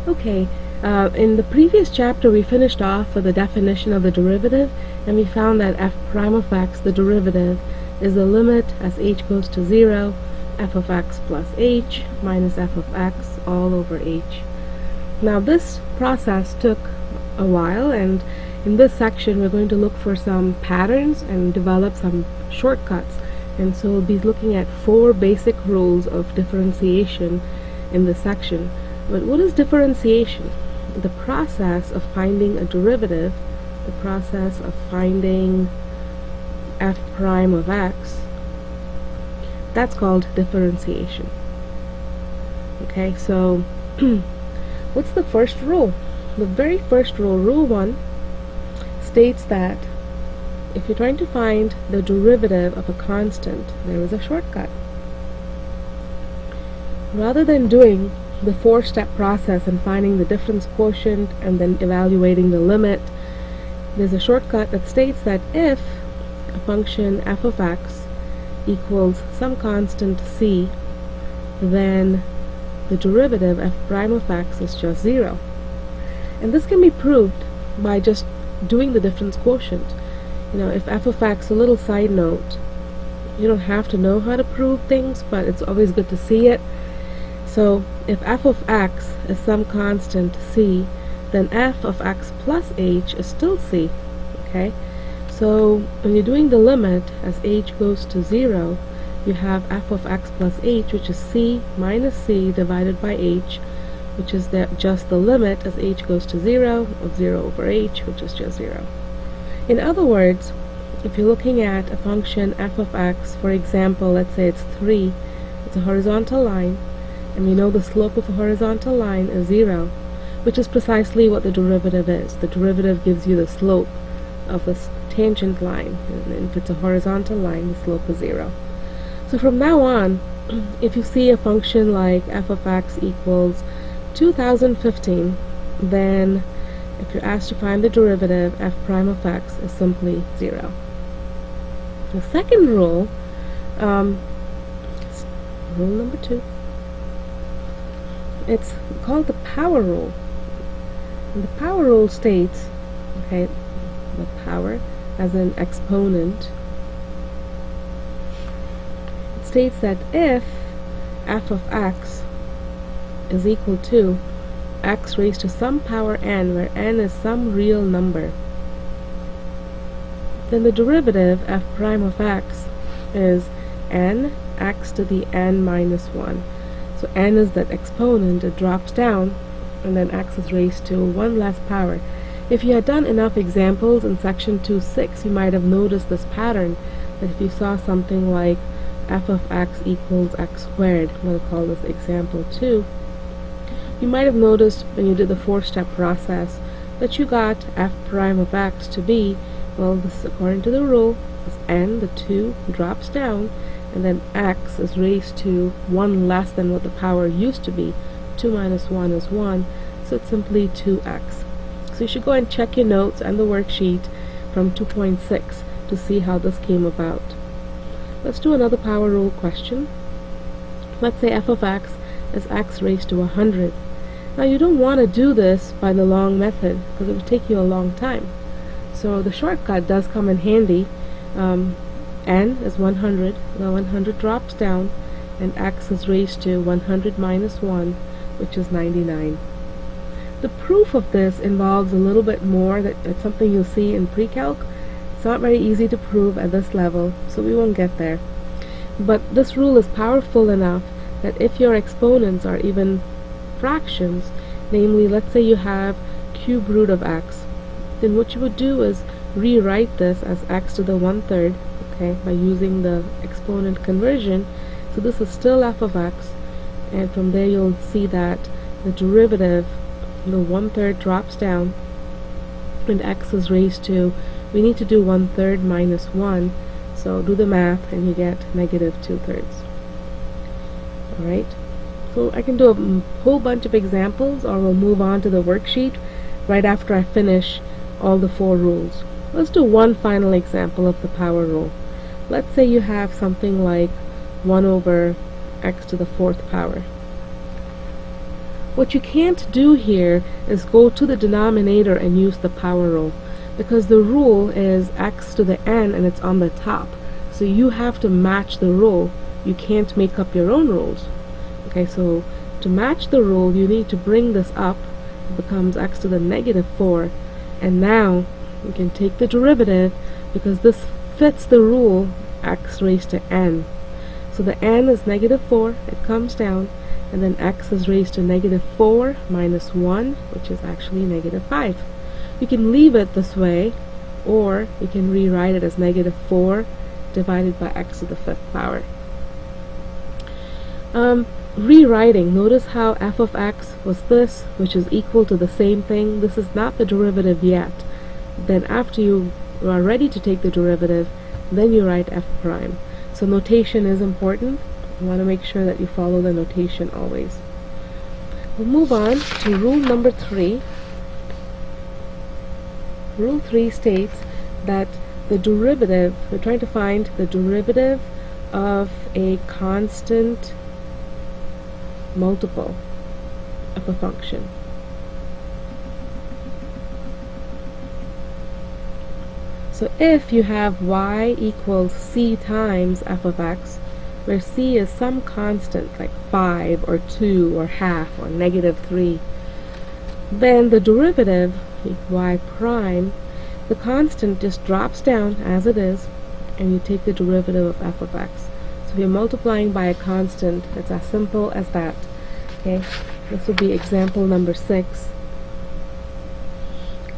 Okay, in the previous chapter we finished off with the definition of the derivative, and we found that f prime of x, the derivative, is the limit as h goes to 0, f of x plus h minus f of x all over h. Now this process took a while, and in this section we're going to look for some patterns and develop some shortcuts. And so we'll be looking at 4 basic rules of differentiation in this section. But what is differentiation? The process of finding a derivative, the process of finding f prime of x, that's called differentiation. Okay, so what's the first rule? The very first rule, rule 1, states that if you're trying to find the derivative of a constant, there is a shortcut. Rather than doing the 4-step process and finding the difference quotient and then evaluating the limit, there's a shortcut that states that if a function f of x equals some constant c, then the derivative f prime of x is just 0. And this can be proved by just doing the difference quotient. You know, if f of x, a little side note, you don't have to know how to prove things, but it's always good to see it. So if f of x is some constant c, then f of x plus h is still c. Okay, so when you're doing the limit as h goes to 0, you have f of x plus h, which is c minus c divided by h, which is just the limit as h goes to 0 of 0 over h, which is just 0. In other words, if you're looking at a function f of x, for example, let's say it's 3, it's a horizontal line, and we know the slope of a horizontal line is 0, which is precisely what the derivative is. The derivative gives you the slope of the tangent line, and if it's a horizontal line, the slope is 0. So from now on, if you see a function like f of x equals 2015, then if you're asked to find the derivative, f prime of x is simply 0. The second rule, rule number 2, it's called the power rule. And the power rule states, okay, the power as an exponent, it states that if f of x is equal to x raised to some power n, where n is some real number, then the derivative f prime of x is n x to the n minus 1. So n is that exponent, it drops down, and then x is raised to 1 less power. If you had done enough examples in section 2.6, you might have noticed this pattern, that if you saw something like f of x equals x squared, I'm going to call this example 2, you might have noticed when you did the 4-step process that you got f prime of x to be, well, this is according to the rule, is n, the 2 drops down, and then x is raised to 1 less than what the power used to be. 2 minus 1 is 1, so it's simply 2x. So you should go and check your notes and the worksheet from 2.6 to see how this came about. Let's do another power rule question. Let's say f of x is x raised to 100. Now you don't want to do this by the long method, because it would take you a long time. So the shortcut does come in handy. N is 100, the 100 drops down, and x is raised to 100 minus 1, which is 99. The proof of this involves a little bit more. That's something you'll see in pre-calc. It's not very easy to prove at this level, so we won't get there. But this rule is powerful enough that if your exponents are even fractions, namely, let's say you have cube root of x, then what you would do is rewrite this as x to the 1/3, okay, by using the exponent conversion. So this is still f of x, and from there you'll see that the derivative, the 1/3 drops down, and x is raised to, we need to do 1/3 minus 1, so do the math and you get negative 2/3. Alright, so I can do a whole bunch of examples, or we'll move on to the worksheet right after I finish all the 4 rules. Let's do one final example of the power rule. Let's say you have something like 1 over x to the 4th power. What you can't do here is go to the denominator and use the power rule, because the rule is x to the n and it's on the top. So you have to match the rule. You can't make up your own rules. Okay, so to match the rule, you need to bring this up. It becomes x to the negative 4. And now you can take the derivative, because this fits the rule x raised to n. So the n is negative 4, it comes down, and then x is raised to negative 4 minus 1, which is actually negative 5. You can leave it this way, or you can rewrite it as negative 4 divided by x to the 5th power. Rewriting, notice how f of x was this, which is equal to the same thing. This is not the derivative yet. Then after you are ready to take the derivative, then you write f prime. So notation is important. You want to make sure that you follow the notation always. We'll move on to rule number 3. Rule 3 states that the derivative, we're trying to find the derivative of a constant multiple of a function. So if you have y equals c times f of x, where c is some constant like 5 or 2 or half or negative 3, then the derivative, y prime, the constant just drops down as it is, and you take the derivative of f of x. So if you're multiplying by a constant, it's as simple as that. Okay, this would be example number 6.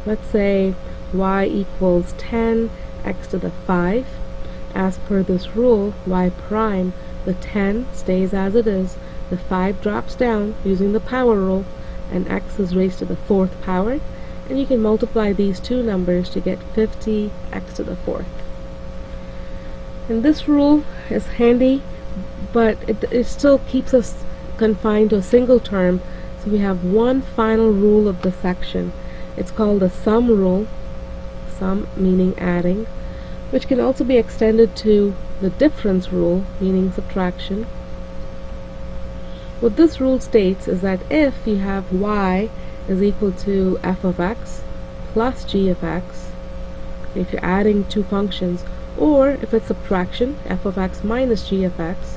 Let's say y equals 10 x to the 5. As per this rule, y prime, the 10 stays as it is, the 5 drops down using the power rule, and x is raised to the 4th power, and you can multiply these two numbers to get 50 x to the 4th. And this rule is handy, but it still keeps us confined to a single term, so we have one final rule of the section. It's called the sum rule, sum meaning adding, which can also be extended to the difference rule, meaning subtraction. What this rule states is that if you have y is equal to f of x plus g of x, if you're adding two functions, or if it's subtraction, f of x minus g of x,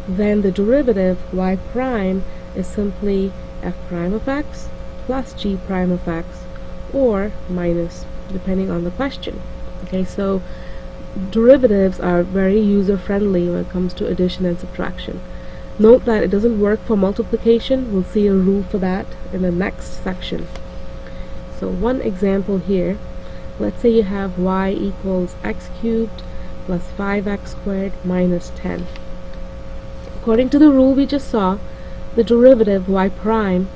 then the derivative y prime is simply f prime of x plus g prime of x, or minus, depending on the question. Okay, so derivatives are very user-friendly when it comes to addition and subtraction. Note that it doesn't work for multiplication. We'll see a rule for that in the next section. So one example here, let's say you have y equals x cubed plus 5x squared minus 10. According to the rule we just saw, the derivative y prime,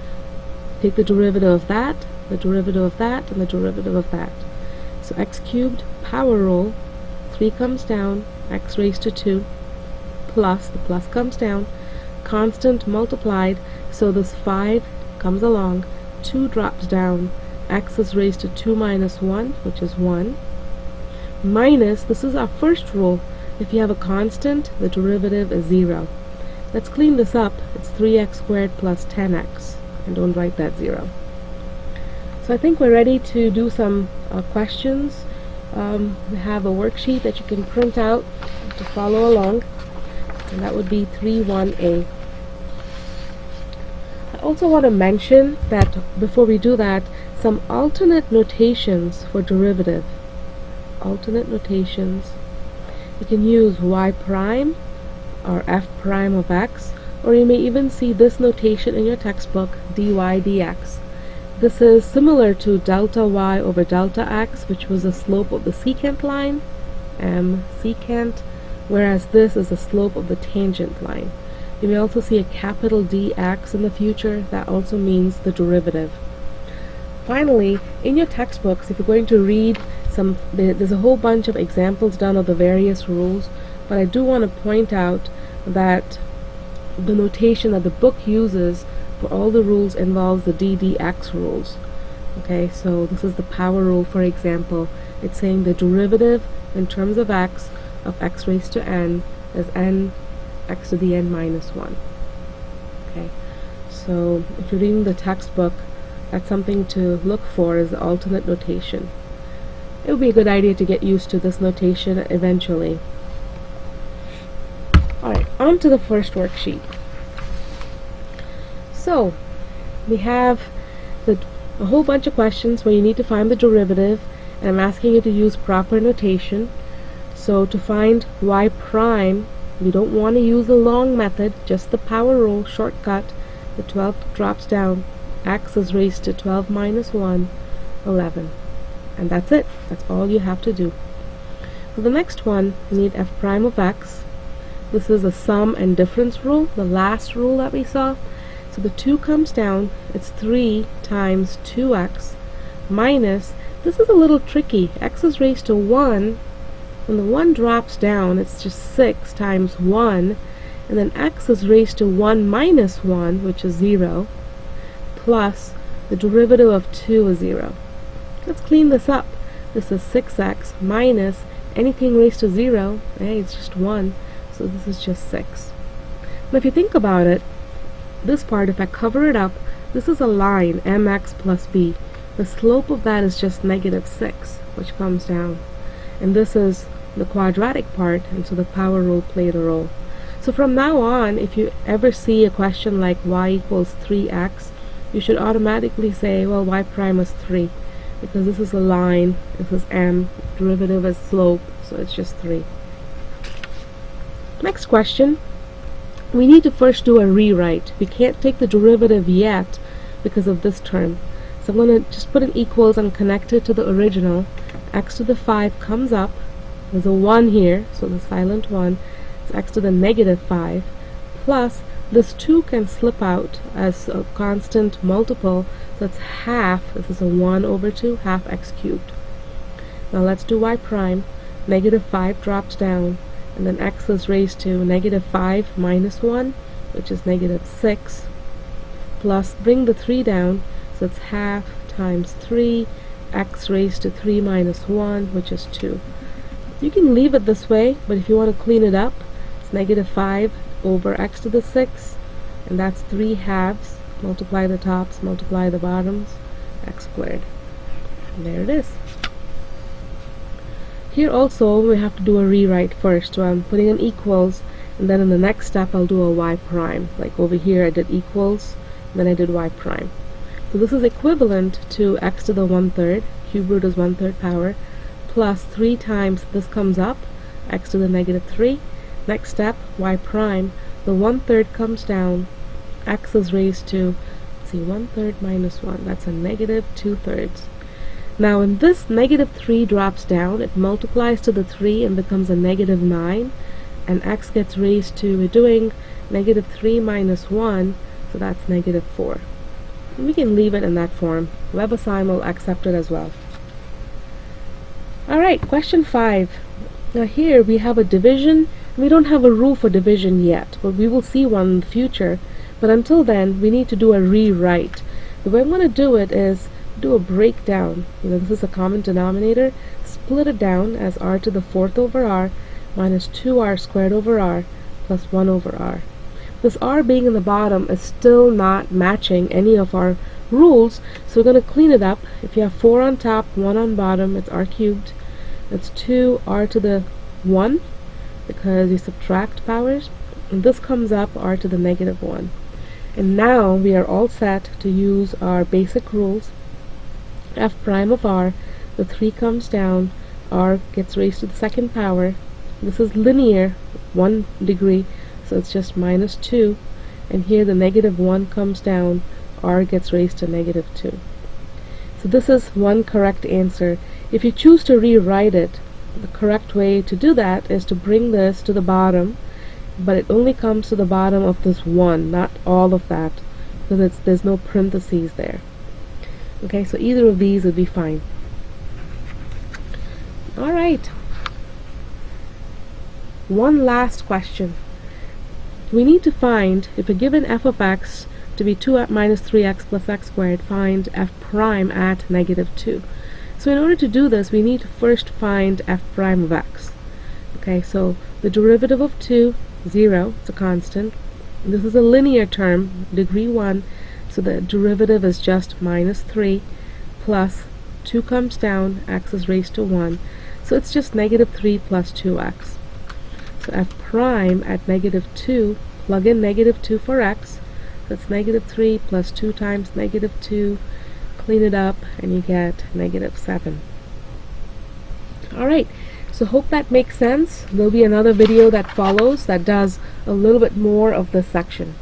take the derivative of that, the derivative of that, and the derivative of that. So x cubed, power rule, 3 comes down, x raised to 2, plus, the plus comes down, constant multiplied, so this 5 comes along, 2 drops down, x is raised to 2 minus 1, which is 1, minus, this is our first rule, if you have a constant, the derivative is 0. Let's clean this up. It's 3x squared plus 10x, and don't write that 0. So I think we're ready to do some questions. We have a worksheet that you can print out to follow along, and that would be 3.1a. I also want to mention that before we do that, some alternate notations for derivative. Alternate notations. You can use y prime or f prime of x, or you may even see this notation in your textbook, dy dx. This is similar to delta y over delta x, which was the slope of the secant line, m secant, whereas this is the slope of the tangent line. You may also see a capital dx in the future. That also means the derivative. Finally, in your textbooks, if you're going to read there's a whole bunch of examples done of the various rules, but I do want to point out that the notation that the book uses for all the rules involves the ddx rules. Okay, so this is the power rule, for example. It's saying the derivative in terms of x of x raised to n is n x to the n minus 1. Okay, So if you're reading the textbook, that's something to look for, is the alternate notation. It would be a good idea to get used to this notation eventually. Alright, on to the first worksheet. So we have a whole bunch of questions where you need to find the derivative, and I'm asking you to use proper notation. So to find y prime, you don't want to use the long method, just the power rule shortcut. The 12 drops down, x is raised to 12 minus 1, 11. And that's it. That's all you have to do. For the next one, you need f prime of x. This is a sum and difference rule, the last rule that we saw. So the 2 comes down, it's 3 times 2x minus, this is a little tricky, x is raised to 1. When the 1 drops down, it's just 6 times 1, and then x is raised to 1 minus 1, which is 0, plus the derivative of 2 is 0. Let's clean this up. This is 6x minus anything raised to 0, hey, it's just 1, so this is just 6. Now if you think about it, this part, if I cover it up, this is a line, mx plus b. The slope of that is just negative 6, which comes down. And this is the quadratic part, and so the power rule played a role. So from now on, if you ever see a question like y equals 3x, you should automatically say, well, y prime is 3, because this is a line, this is m, derivative is slope, so it's just 3. Next question. We need to first do a rewrite. We can't take the derivative yet because of this term. So I'm going to just put an equals and connect it to the original. X to the 5 comes up. There's a 1 here, so the silent 1. It's x to the negative 5. Plus, this 2 can slip out as a constant multiple. That's half. This is a 1 over 2, half x cubed. Now let's do y prime. Negative 5 drops down, and then x is raised to negative 5 minus 1, which is negative 6, plus bring the 3 down, so it's half times 3, x raised to 3 minus 1, which is 2. You can leave it this way, but if you want to clean it up, it's negative 5 over x to the 6, and that's 3 halves, multiply the tops, multiply the bottoms, x squared. And there it is. Here also we have to do a rewrite first, so I'm putting in equals, and then in the next step I'll do a y prime. Like over here I did equals, then I did y prime. So this is equivalent to x to the 1/3, cube root is 1/3 power, plus 3 times, this comes up, x to the negative 3. Next step, y prime, the 1/3 comes down, x is raised to, let's see, 1/3 minus 1, that's a negative 2/3. Now when this negative 3 drops down, it multiplies to the 3 and becomes a negative 9, and x gets raised to, we're doing negative 3 minus 1, so that's negative 4. And we can leave it in that form. WebAssign will accept it as well. Alright, question 5. Now here we have a division. We don't have a rule for division yet, but we will see one in the future. But until then, we need to do a rewrite. The way I'm going to do it is do a breakdown. This is a common denominator. Split it down as r to the 4th over r minus 2r squared over r plus 1 over r. This r being in the bottom is still not matching any of our rules, so we're going to clean it up. If you have 4 on top, 1 on bottom, it's r cubed. It's 2r to the 1 because you subtract powers, and this comes up r to the negative 1. And now we are all set to use our basic rules. F prime of r, the 3 comes down, r gets raised to the 2nd power. This is linear, 1 degree, so it's just minus 2. And here the negative 1 comes down, r gets raised to negative 2. So this is one correct answer. If you choose to rewrite it, the correct way to do that is to bring this to the bottom, but it only comes to the bottom of this 1, not all of that, because there's no parentheses there. Okay, so either of these would be fine. Alright. One last question. We need to find, if we're given f of x to be 2 minus 3x plus x squared, find f prime at negative 2. So in order to do this, we need to first find f prime of x. Okay, so the derivative of 2, 0, it's a constant. This is a linear term, degree 1, so the derivative is just minus 3 plus 2 comes down, x is raised to 1. So it's just negative 3 plus 2x. So f prime at negative 2, plug in negative 2 for x. That's negative 3 plus 2 times negative 2. Clean it up and you get negative 7. Alright, so hope that makes sense. There'll be another video that follows that does a little bit more of this section.